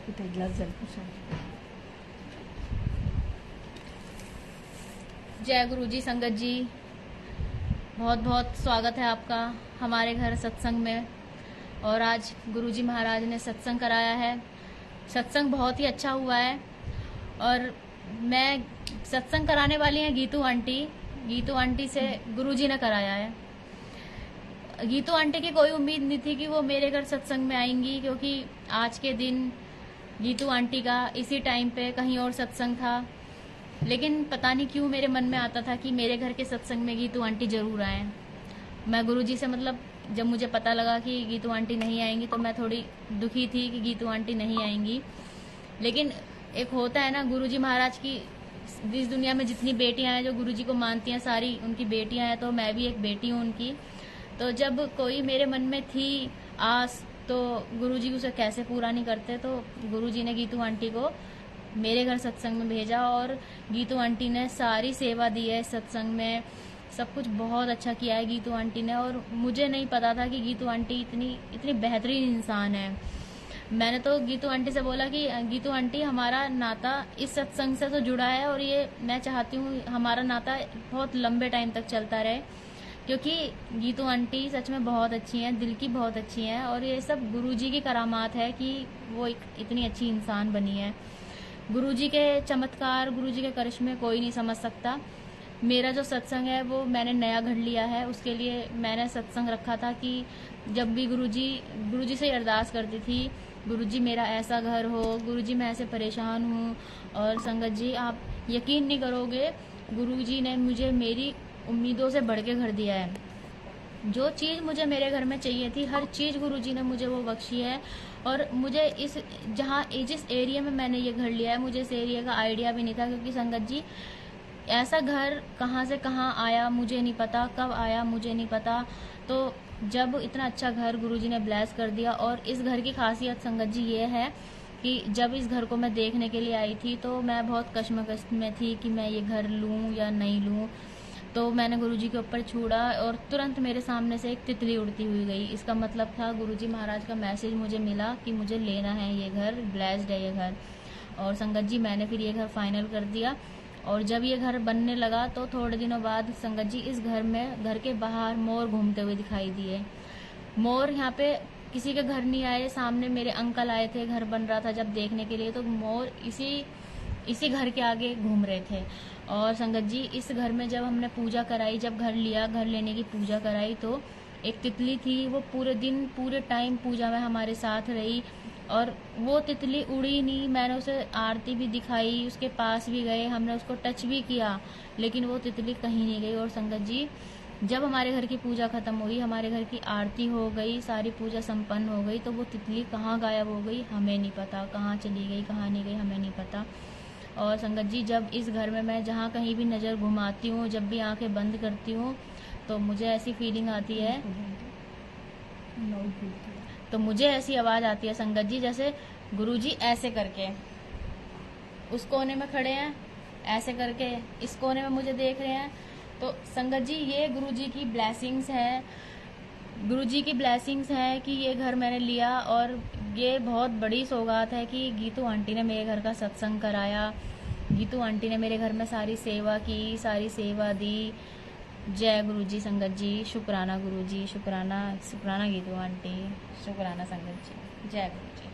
इथे ग्लास जल जय गुरु जी। संगत जी, बहुत बहुत स्वागत है आपका हमारे घर सत्संग में। और आज गुरु जी महाराज ने सत्संग कराया है। सत्संग बहुत ही अच्छा हुआ है। और मैं सत्संग कराने वाली हैं गीतू आंटी। गीतू आंटी से गुरु जी ने कराया है। गीतू आंटी की कोई उम्मीद नहीं थी कि वो मेरे घर सत्संग में आएंगी, क्योंकि आज के दिन गीतू आंटी का इसी टाइम पे कहीं और सत्संग था। लेकिन पता नहीं क्यों मेरे मन में आता था कि मेरे घर के सत्संग में गीतू आंटी जरूर आए। मैं गुरुजी से जब मुझे पता लगा कि गीतू आंटी नहीं आएंगी तो मैं थोड़ी दुखी थी कि गीतू आंटी नहीं आएंगी। लेकिन एक होता है ना, गुरुजी महाराज की इस दुनिया में जितनी बेटियां हैं जो गुरुजी को मानती हैं, सारी उनकी बेटियां हैं, तो मैं भी एक बेटी हूँ उनकी। तो जब कोई मेरे मन में थी आस, तो गुरुजी उसे कैसे पूरा नहीं करते। तो गुरुजी ने गीतू आंटी को मेरे घर सत्संग में भेजा और गीतू आंटी ने सारी सेवा दी है सत्संग में। सब कुछ बहुत अच्छा किया है गीतू आंटी ने। और मुझे नहीं पता था कि गीतू आंटी इतनी बेहतरीन इंसान है। मैंने तो गीतू आंटी से बोला कि गीतू आंटी, हमारा नाता इस सत्संग से तो जुड़ा है और ये मैं चाहती हूँ हमारा नाता बहुत लंबे टाइम तक चलता रहे, क्योंकि गीतू आंटी सच में बहुत अच्छी हैं, दिल की बहुत अच्छी हैं। और ये सब गुरुजी की करामात है कि वो इतनी अच्छी इंसान बनी है। गुरुजी के चमत्कार, गुरुजी के करिश्मे कोई नहीं समझ सकता। मेरा जो सत्संग है वो मैंने नया घर लिया है, उसके लिए मैंने सत्संग रखा था कि जब भी गुरुजी से अरदास करती थी, गुरुजी मेरा ऐसा घर हो, गुरुजी मैं ऐसे परेशान हूँ। और संगत जी, आप यकीन नहीं करोगे, गुरुजी ने मुझे मेरी उम्मीदों से बढ़ के घर दिया है। जो चीज़ मुझे मेरे घर में चाहिए थी, हर चीज़ गुरुजी ने मुझे वो बख्शी है। और मुझे जिस एरिया में मैंने ये घर लिया है, मुझे इस एरिया का आइडिया भी नहीं था, क्योंकि संगत जी ऐसा घर कहाँ से कहाँ आया मुझे नहीं पता, कब आया मुझे नहीं पता। तो जब इतना अच्छा घर गुरुजी ने ब्लेस कर दिया। और इस घर की खासियत संगत जी ये है कि जब इस घर को मैं देखने के लिए आई थी तो मैं बहुत कश्मकश में थी कि मैं ये घर लूँ या नहीं लूँ। तो मैंने गुरुजी के ऊपर छुड़ा और तुरंत मेरे सामने से एक तितली उड़ती हुई गई। इसका मतलब था गुरुजी महाराज का मैसेज मुझे मिला कि मुझे लेना है ये घर, ब्लेस्ड है ये घर। और संगत जी, मैंने फिर ये घर फाइनल कर दिया। और जब ये घर बनने लगा तो थोड़े दिनों बाद संगत जी, इस घर में, घर के बाहर मोर घूमते हुए दिखाई दिए। मोर यहाँ पे किसी के घर नहीं आए, सामने मेरे अंकल आए थे, घर बन रहा था जब देखने के लिए, तो मोर इसी घर के आगे घूम रहे थे। और संगत जी, इस घर में जब हमने पूजा कराई, जब घर लिया, घर लेने की पूजा कराई, तो एक तितली थी, वो पूरे दिन पूरे टाइम पूजा में हमारे साथ रही। और वो तितली उड़ी नहीं, मैंने उसे आरती भी दिखाई, उसके पास भी गए, हमने उसको टच भी किया, लेकिन वो तितली कहीं नहीं गई। और संगत जी, जब हमारे घर की पूजा खत्म हुई, हमारे घर की आरती हो गई, सारी पूजा संपन्न हो गई, तो वो तितली कहाँ गायब हो गई हमें नहीं पता, कहाँ चली गई कहाँ नहीं गई हमें नहीं पता। और संगत जी, जब इस घर में मैं जहाँ कहीं भी नज़र घुमाती हूँ, जब भी आंखें बंद करती हूँ, तो मुझे ऐसी फीलिंग आती है, तो मुझे ऐसी आवाज़ आती है संगत जी, जैसे गुरुजी ऐसे करके उस कोने में खड़े हैं, ऐसे करके इस कोने में मुझे देख रहे हैं। तो संगत जी, ये गुरुजी की ब्लेसिंग्स है, गुरुजी की ब्लेसिंग्स है कि ये घर मैंने लिया। और ये बहुत बड़ी सौगात है कि गीतू आंटी ने मेरे घर का सत्संग कराया, गीतू आंटी ने मेरे घर में सारी सेवा की, सारी सेवा दी। जय गुरुजी संगत जी, शुक्राना गुरुजी, शुक्राना, शुक्राना गीतू आंटी, शुक्राना संगत जी, जय गुरुजी।